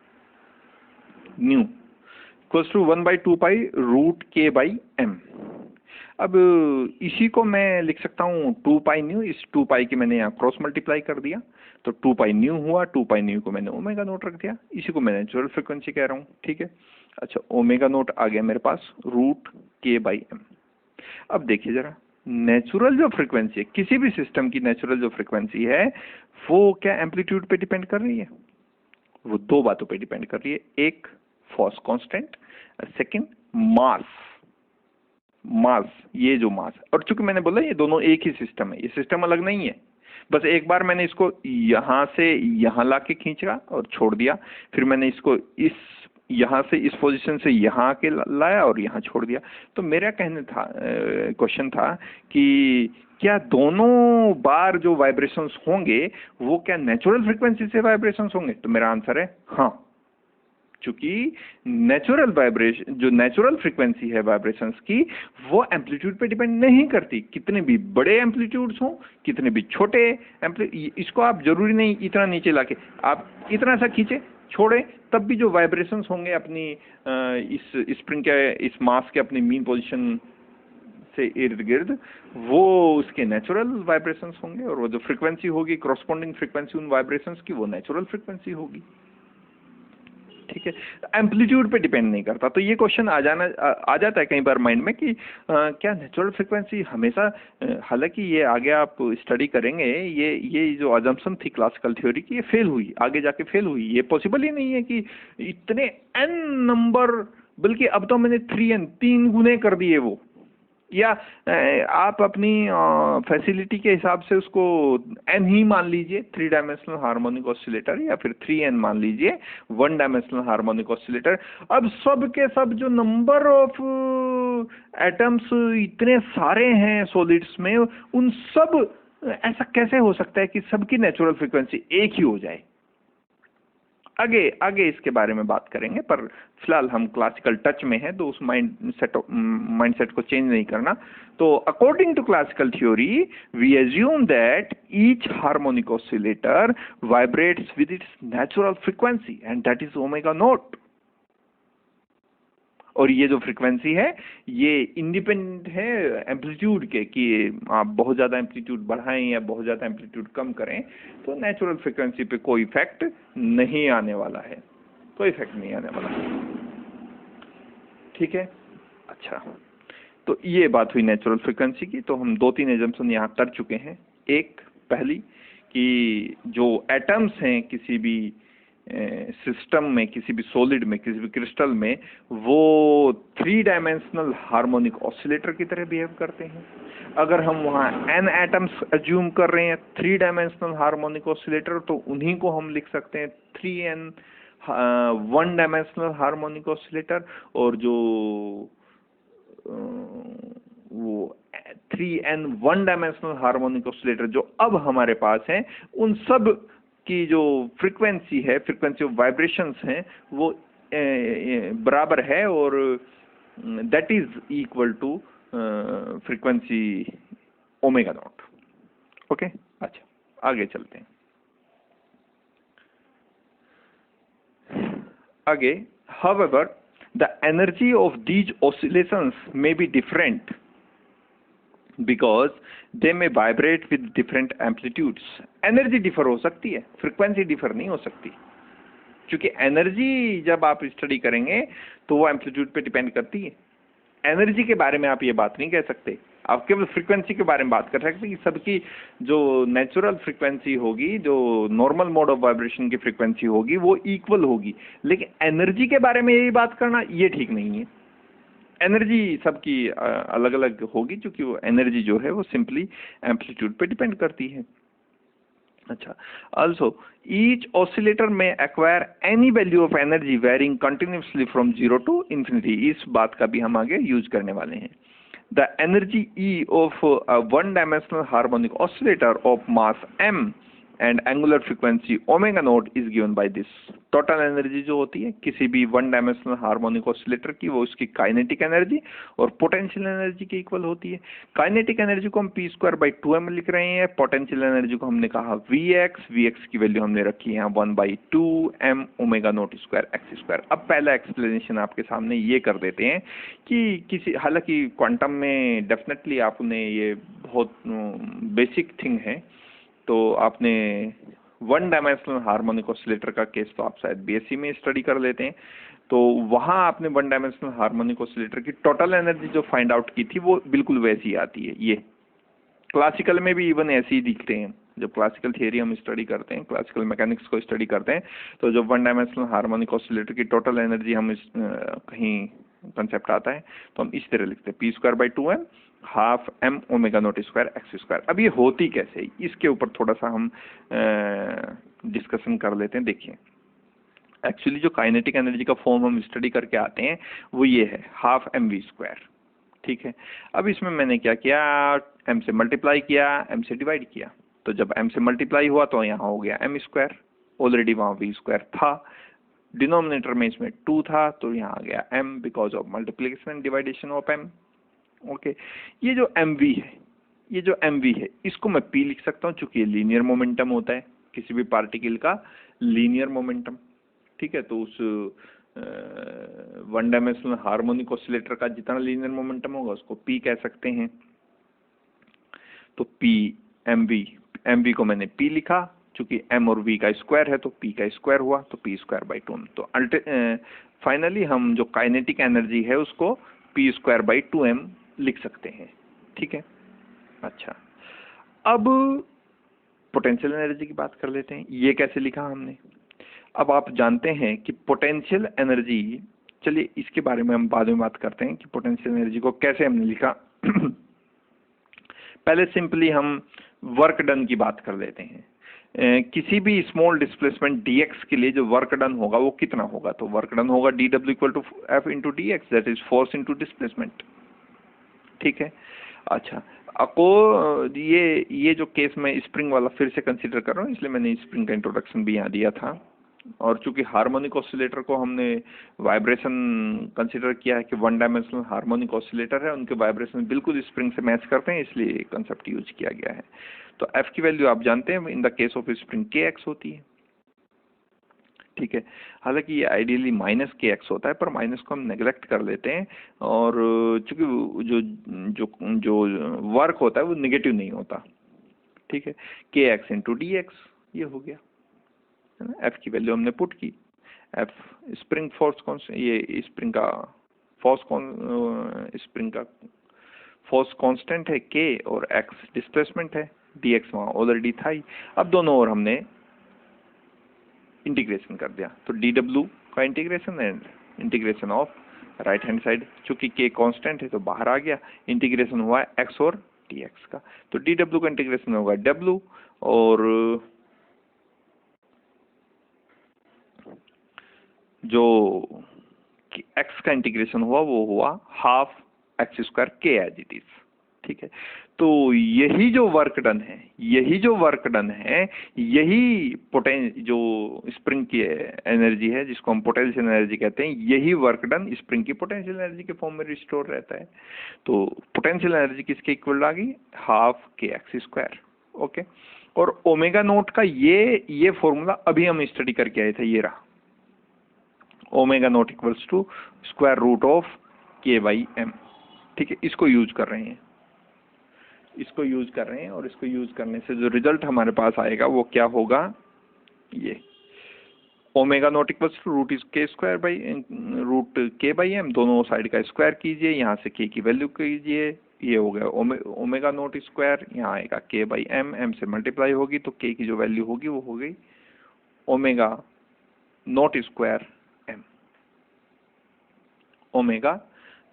न्यू इक्वल्स टू 1/2π√k/m। अब इसी को मैं लिख सकता हूँ 2π न्यू, इस 2π की मैंने यहाँ क्रॉस मल्टीप्लाई कर दिया तो 2π न्यू हुआ, 2π न्यू को मैंने ओमेगा नोट रख दिया, इसी को मैं नेचुरल फ्रिक्वेंसी कह रहा हूँ। ठीक है, अच्छा, ओमेगा नोट आ गया मेरे पास √k/m। अब देखिए जरा, नेचुरल जो फ्रिक्वेंसी है किसी भी सिस्टम की, नेचुरल जो फ्रिक्वेंसी है वो क्या एम्पलीट्यूड पे डिपेंड कर रही है? वो दो बातों पे डिपेंड कर रही है, एक फोर्स कांस्टेंट, सेकंड मास। ये जो मास, और चूंकि मैंने बोला ये दोनों एक ही सिस्टम है, ये सिस्टम अलग नहीं है, बस एक बार मैंने इसको यहां से यहां लाके खींचा और छोड़ दिया, फिर मैंने इसको यहां से इस पोजीशन से यहां के लाया और यहां छोड़ दिया। तो मेरा कहने था, क्वेश्चन था कि क्या दोनों बार जो वाइब्रेशंस होंगे वो क्या नेचुरल फ्रीक्वेंसी से वाइब्रेशंस होंगे? तो मेरा आंसर है हाँ, क्योंकि नेचुरल वाइब्रेशन, जो नेचुरल फ्रीक्वेंसी है वाइब्रेशंस की, वो एम्पलीट्यूड पे डिपेंड नहीं करती। कितने भी बड़े एम्पलीट्यूड्स हों, कितने भी छोटे इसको आप जरूरी नहीं इतना नीचे लाके, आप इतना सा खींचे छोड़े, तब भी जो वाइब्रेशंस होंगे अपनी इस स्प्रिंग के, इस मास के अपनी मीन पोजीशन से इर्द गिर्द, वो उसके नेचुरल वाइब्रेशंस होंगे, और वो जो फ्रीक्वेंसी होगी, कॉरस्पॉन्डिंग फ्रीक्वेंसी उन वाइब्रेशंस की, वो नेचुरल फ्रीक्वेंसी होगी। ठीक है, एम्पलीट्यूड पे डिपेंड नहीं करता। तो ये क्वेश्चन आ जाता है कई बार माइंड में कि क्या नेचुरल फ्रीक्वेंसी हमेशा, हालांकि ये आगे आप स्टडी करेंगे, ये जो अजम्पशन थी क्लासिकल थ्योरी की, ये फेल हुई, आगे जाके फेल हुई। ये पॉसिबल ही नहीं है कि इतने एन नंबर, बल्कि अब तो मैंने 3 गुने कर दिए वो, या आप अपनी फैसिलिटी के हिसाब से उसको n ही मान लीजिए, 3 डायमेंशनल हार्मोनिक ऑसिलेटर, या फिर 3n मान लीजिए 1 डायमेंशनल हार्मोनिक ऑसिलेटर। अब सब के सब जो नंबर ऑफ एटम्स इतने सारे हैं सॉलिड्स में, उन सब, ऐसा कैसे हो सकता है कि सबकी नेचुरल फ्रीक्वेंसी एक ही हो जाए? आगे इसके बारे में बात करेंगे, पर फिलहाल हम क्लासिकल टच में हैं, तो उस माइंडसेट को चेंज नहीं करना। तो according to classical theory we assume that each harmonic oscillator vibrates with its natural frequency and that is omega nought. और ये जो फ्रीक्वेंसी है ये इंडिपेंडेंट है एम्पलीट्यूड के, कि आप बहुत ज़्यादा एम्पलीट्यूड बढ़ाएं या बहुत ज़्यादा एम्पलीट्यूड कम करें, तो नेचुरल फ्रीक्वेंसी पे कोई इफेक्ट नहीं आने वाला है, कोई इफेक्ट नहीं आने वाला है। ठीक है, अच्छा, तो ये बात हुई नेचुरल फ्रीक्वेंसी की। तो हम 2-3 एजम्पशन यहाँ कर चुके हैं। एक, पहली कि जो एटम्स हैं किसी भी सिस्टम में, किसी भी सॉलिड में, किसी भी क्रिस्टल में, वो 3 डायमेंशनल हार्मोनिक ऑसिलेटर की तरह बिहेव करते हैं। अगर हम वहाँ n एटम्स अज्यूम कर रहे हैं 3 डायमेंशनल हार्मोनिक ऑसिलेटर, तो उन्हीं को हम लिख सकते हैं 3n 1 डायमेंशनल हार्मोनिक ऑसिलेटर, और जो वो 3n 1 डायमेंशनल हार्मोनिक ऑसिलेटर जो अब हमारे पास हैं, उन सब की जो फ्रीक्वेंसी है, फ्रीक्वेंसी ऑफ वाइब्रेशंस हैं, वो बराबर है, और that is equal to frequency omega nought. Okay, अच्छा, आगे चलते हैं। आगे, however, the energy of these oscillations may be different because they may vibrate with different amplitudes. Energy differ हो सकती है, फ्रीक्वेंसी डिफर नहीं हो सकती, क्योंकि एनर्जी जब आप स्टडी करेंगे तो वो एम्पलीट्यूड पे डिपेंड करती है। एनर्जी के बारे में आप ये बात नहीं कह सकते। आप केवल फ्रीक्वेंसी के बारे में बात कर सकते हैं कि सबकी जो नेचुरल फ्रीक्वेंसी होगी, जो नॉर्मल मोड ऑफ वाइब्रेशन की फ्रीक्वेंसी होगी वो इक्वल होगी, लेकिन एनर्जी के बारे में यही बात करना ये ठीक नहीं है। एनर्जी सबकी अलग अलग होगी, क्योंकि वो एनर्जी जो है वो सिंपली एम्पलीट्यूड पे डिपेंड करती है। अच्छा, also each oscillator may acquire any value of energy varying continuously from 0 to infinity। इस बात का भी हम आगे यूज करने वाले हैं। The energy E of a one-dimensional harmonic oscillator of mass m and angular frequency omega naught is given by this। Total energy जो होती है किसी भी वन डायमेंशनल हार्मोनिक ऑसिलेटर की, वो उसकी काइनेटिक एनर्जी और पोटेंशियल एनर्जी के इक्वल होती है। काइनेटिक एनर्जी को हम p²/2m लिख रहे हैं, पोटेंशियल एनर्जी को हमने कहा Vx की वैल्यू हमने रखी है 1/2m omega naught square X square. अब पहला एक्सप्लेनेशन आपके सामने ये कर देते हैं कि हालांकि क्वांटम में डेफिनेटली आपने ये बहुत बेसिक थिंग है, तो आपने वन डायमेंशनल हार्मोनिक ऑसिलेटर का केस तो आप शायद बीएससी में स्टडी कर लेते हैं, तो वहां आपने वन डायमेंशनल हार्मोनिक ऑसिलेटर की टोटल एनर्जी जो फाइंड आउट की थी वो बिल्कुल वैसी आती है। ये क्लासिकल में भी इवन ऐसे ही दिखते हैं। जब क्लासिकल थियरी हम स्टडी करते हैं, क्लासिकल मैकेनिक्स को स्टडी करते हैं, तो जब वन डायमेंशनल हार्मोनिक ऑसिलेटर की टोटल एनर्जी हम कहीं कंसेप्ट आता है तो हम इस तरह लिखते हैं p²/2m half m omega naught square X square. अब ये होती कैसे है, इसके ऊपर थोड़ा सा हम डिस्कशन कर लेते हैं। देखिए, एक्चुअली जो काइनेटिक एनर्जी का फॉर्म हम स्टडी करके आते हैं वो ये है हाफ mv²। ठीक है, अब इसमें मैंने क्या किया, m से मल्टीप्लाई किया, m से डिवाइड किया, तो जब m से मल्टीप्लाई हुआ तो यहाँ हो गया m², ऑलरेडी वहाँ v² था, डिनोमिनेटर में इसमें 2 था तो यहाँ आ गया m because of multiplication and division of m। Okay, ये जो mv है इसको मैं p लिख सकता हूँ, चूंकि ये लीनियर मोमेंटम होता है किसी भी पार्टिकल का, लीनियर मोमेंटम। ठीक है, तो उस वन डायमेंशनल हार्मोनिक ऑसिलेटर का जितना लीनियर मोमेंटम होगा उसको p कह सकते हैं। तो p mv को मैंने p लिखा, चूंकि m और v का स्क्वायर है तो p का स्क्वायर हुआ, तो p²/2m। तो फाइनली हम जो काइनेटिक एनर्जी है उसको p²/2m लिख सकते हैं। ठीक है, अच्छा, अब पोटेंशियल एनर्जी की बात कर लेते हैं। ये कैसे लिखा हमने, अब आप जानते हैं कि पोटेंशियल एनर्जी, चलिए इसके बारे में हम बाद में बात करते हैं कि पोटेंशियल एनर्जी को कैसे हमने लिखा। पहले सिंपली हम वर्क डन की बात कर लेते हैं। किसी भी स्मॉल डिस्प्लेसमेंट dx के लिए जो वर्क डन होगा वो कितना होगा, तो वर्क डन होगा dw = F × dx, that is force into displacement. ठीक है, अच्छा, आपको ये जो केस में स्प्रिंग वाला फिर से कंसीडर कर रहा हूँ, इसलिए मैंने स्प्रिंग का इंट्रोडक्शन भी यहाँ दिया था। और चूंकि हार्मोनिक ऑसिलेटर को हमने वाइब्रेशन कंसीडर किया है कि वन डायमेंशनल हार्मोनिक ऑसिलेटर है, उनके वाइब्रेशन बिल्कुल स्प्रिंग से मैच करते हैं, इसलिए कंसेप्ट यूज किया गया है। तो F की वैल्यू आप जानते हैं, in the case of spring kx होती है। ठीक है, हालांकि ये आइडियली -kx होता है, पर माइनस को हम नेग्लेक्ट कर लेते हैं, और चूंकि जो जो जो वर्क होता है वो निगेटिव नहीं होता। ठीक है, kx × dx ये हो गया, है ना। F की वैल्यू हमने पुट की, F स्प्रिंग फोर्स कांस्टेंट, ये स्प्रिंग का फोर्स कांस्टेंट है k, और x डिस्प्लेसमेंट है, dx वहाँ ऑलरेडी था ही। अब दोनों ओर हमने इंटीग्रेशन कर दिया, तो dw का integration and integration of right hand side, चूंकि k कांस्टेंट है तो बाहर आ गया, इंटीग्रेशन हुआ x और dx का, तो dw का इंटीग्रेशन होगा w, और जो x का इंटीग्रेशन हुआ वो हुआ half x² k as it is. ठीक है, तो यही जो वर्क डन है, यही जो स्प्रिंग की एनर्जी है जिसको हम पोटेंशियल एनर्जी कहते हैं, यही वर्क डन स्प्रिंग की पोटेंशियल एनर्जी के फॉर्म में रिस्टोर रहता है। तो पोटेंशियल एनर्जी किसके इक्वल आ गई, हाफ kx²। ओके, और ओमेगा नोट का ये फॉर्मूला अभी हम स्टडी करके आए थे, ये रहा, ओमेगा नोट = √of k/m। ठीक है, इसको यूज कर रहे हैं, और इसको यूज करने से जो रिजल्ट हमारे पास आएगा वो क्या होगा, ये ओमेगा नोट = √k/m, दोनों साइड का स्क्वायर कीजिए, यहाँ से k की वैल्यू कीजिए, ये हो गया ओमेगा नॉट स्क्वायर, यहाँ आएगा के बाई एम, एम से मल्टीप्लाई होगी तो के की जो वैल्यू होगी वो हो गई omega not square m, omega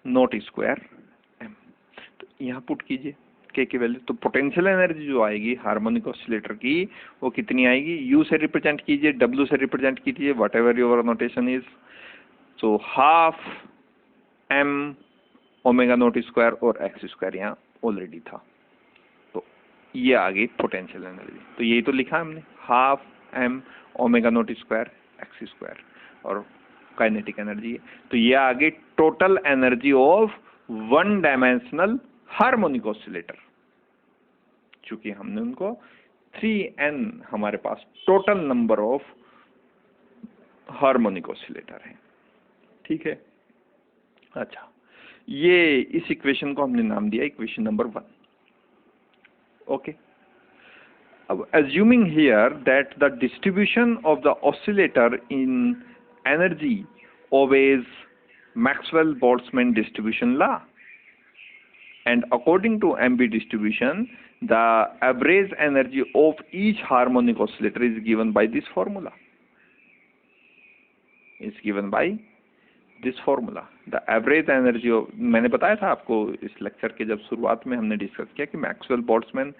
not square m. तो यहाँ पुट कीजिए के की वैल्यू, तो पोटेंशियल एनर्जी जो आएगी हार्मोनिक ऑसिलेटर की वो कितनी आएगी, यू से रिप्रेजेंट कीजिए, डब्ल्यू से रिप्रेजेंट कीजिए, whatever your notation is. So half M omega not square और एक्स स्क्वायर यहाँ ऑलरेडी था, तो ये आ गई पोटेंशियल एनर्जी। तो यही तो लिखा हमने, half M omega not square X square, और काइनेटिक एनर्जी है। तो ये आ गई total energy of one dimensional harmonic oscillator. चूंकि हमने उनको 3n हमारे पास total number of harmonic oscillator है, ठीक है। अच्छा, ये इस इक्वेशन को हमने नाम दिया इक्वेशन नंबर 1। ओके, अब assuming here that the distribution of the oscillator in energy obeys Maxwell-Boltzmann distribution law, and according to MB distribution, the average energy of each harmonic oscillator is given by this formula. Is given by this formula. The average energy of, मैंने बताया था आपको इस lecture के जब शुरुआत में हमने डिस्कस किया कि मैक्सवेल बोल्ट्जमैन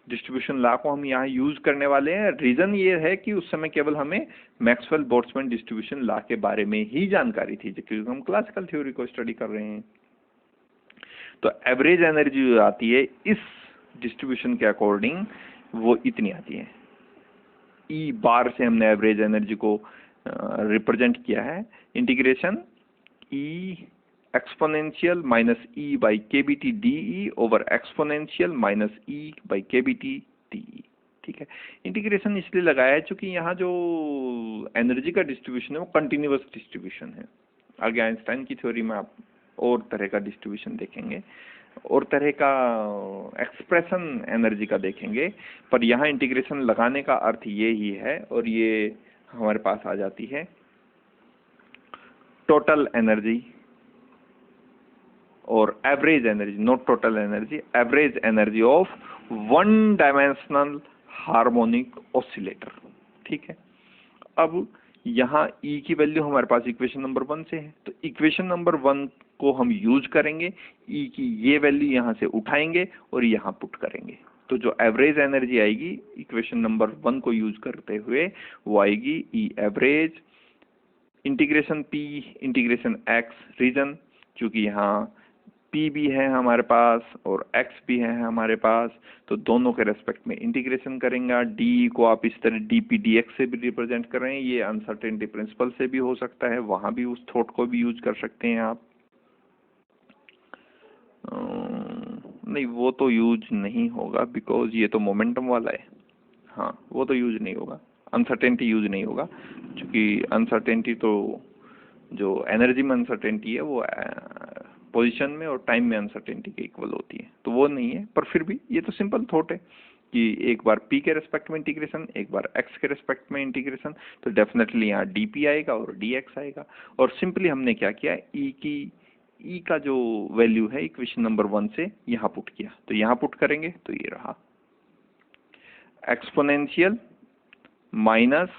डिस्ट्रीब्यूशन लॉ को हम यहाँ यूज करने वाले हैं। रीजन ये है कि उस समय केवल हमें मैक्सवेल बोल्ट्जमैन डिस्ट्रीब्यूशन लॉ के बारे में ही जानकारी थी, क्योंकि हम क्लासिकल थ्योरी को स्टडी कर रहे हैं। तो एवरेज एनर्जी जो आती है इस डिस्ट्रीब्यूशन के अकॉर्डिंग वो इतनी आती है। ई बार से हमने एवरेज एनर्जी को रिप्रेजेंट किया है, integration E exponential minus E by K B T D E over exponential minus E by K B T D E, ठीक है। इंटीग्रेशन इसलिए लगाया है क्योंकि यहाँ जो एनर्जी का डिस्ट्रीब्यूशन है वो कंटिन्यूअस डिस्ट्रीब्यूशन है। आगे आइंस्टाइन की थ्योरी में आप और तरह का डिस्ट्रीब्यूशन देखेंगे, और तरह का एक्सप्रेशन एनर्जी का देखेंगे, पर यहाँ इंटीग्रेशन लगाने का अर्थ ये ही है, और ये हमारे पास आ जाती है टोटल एनर्जी और average energy, not total energy, average energy of one dimensional harmonic oscillator, ठीक है। अब यहाँ E की वैल्यू हमारे पास इक्वेशन नंबर 1 से है, तो इक्वेशन नंबर 1 को हम यूज करेंगे, E की ये वैल्यू यहाँ से उठाएंगे और यहाँ पुट करेंगे, तो जो एवरेज एनर्जी आएगी इक्वेशन नंबर 1 को यूज करते हुए वो आएगी E average integration P integration X region, क्योंकि यहाँ P भी है हमारे पास और X भी है हमारे पास, तो दोनों के रेस्पेक्ट में इंटीग्रेशन करेंगे। D को आप इस तरह dP dx से भी रिप्रेजेंट कर रहे हैं, ये अनसर्टेनिटी प्रिंसिपल से भी हो सकता है, वहां भी उस थॉट को भी यूज कर सकते हैं आप। नहीं, वो तो यूज नहीं होगा बिकॉज ये तो मोमेंटम वाला है। हाँ, वो तो यूज नहीं होगा, अनसर्टेनिटी यूज नहीं होगा, क्योंकि अनसर्टेनिटी तो जो एनर्जी में अनसर्टेनिटी है वो पोजीशन में और टाइम में अनसर्टेनिटी के इक्वल होती है, तो वो नहीं है। पर फिर भी ये तो सिंपल थॉट है कि एक बार P के रेस्पेक्ट में इंटीग्रेशन, एक बार X के रेस्पेक्ट में इंटीग्रेशन, तो डेफिनेटली यहाँ dP आएगा और dx आएगा। और सिंपली हमने क्या किया, E का जो वैल्यू है इक्वेशन नंबर 1 से यहाँ पुट किया, तो यहाँ पुट करेंगे तो ये रहा एक्सपोनेंशियल माइनस,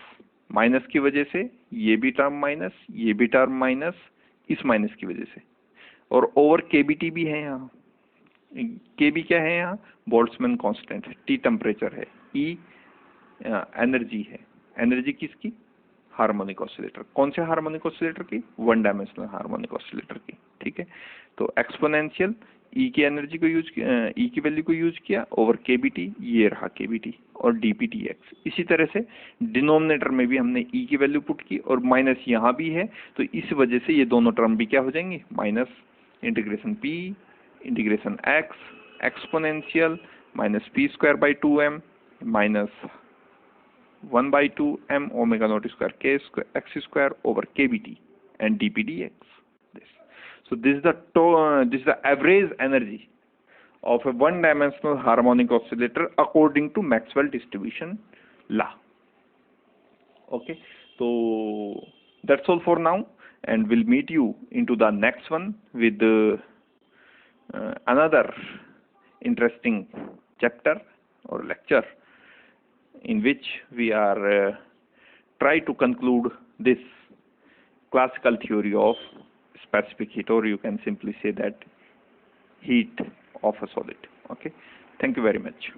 माइनस की वजह से ये भी टर्म माइनस, ये भी टर्म माइनस, इस माइनस की वजह से, और ओवर केबीटी भी है यहाँ। केबी क्या है यहाँ, बोल्ट्जमैन कांस्टेंट है, टी टेम्परेचर है, ई एनर्जी है। एनर्जी किसकी, हार्मोनिक ऑसिलेटर। कौन से हार्मोनिक ऑसिलेटर की, वन डायमेंशनल हार्मोनिक ऑसिलेटर की, ठीक है। तो एक्सपोनेंशियल ई की एनर्जी को यूज किया, ई की वैल्यू को यूज किया ओवर केबीटी, ये रहा केबीटी और डीपीटी एक्स। इसी तरह से डिनोमिनेटर में भी हमने ई की वैल्यू पुट की और माइनस यहाँ भी है, तो इस वजह से ये दोनों टर्म भी क्या हो जाएंगे, minus integration P integration x exponential minus P square by 2m minus 1/2m omega naught square k square x square over kbt and dp dx. So this is the average energy of a one-dimensional harmonic oscillator according to Maxwell distribution law. Okay, so that's all for now, and we'll meet you into the next one with another interesting chapter or lecture in which we are try to conclude this classical theory of specific heat, or you can simply say that heat of a solid. Okay, thank you very much.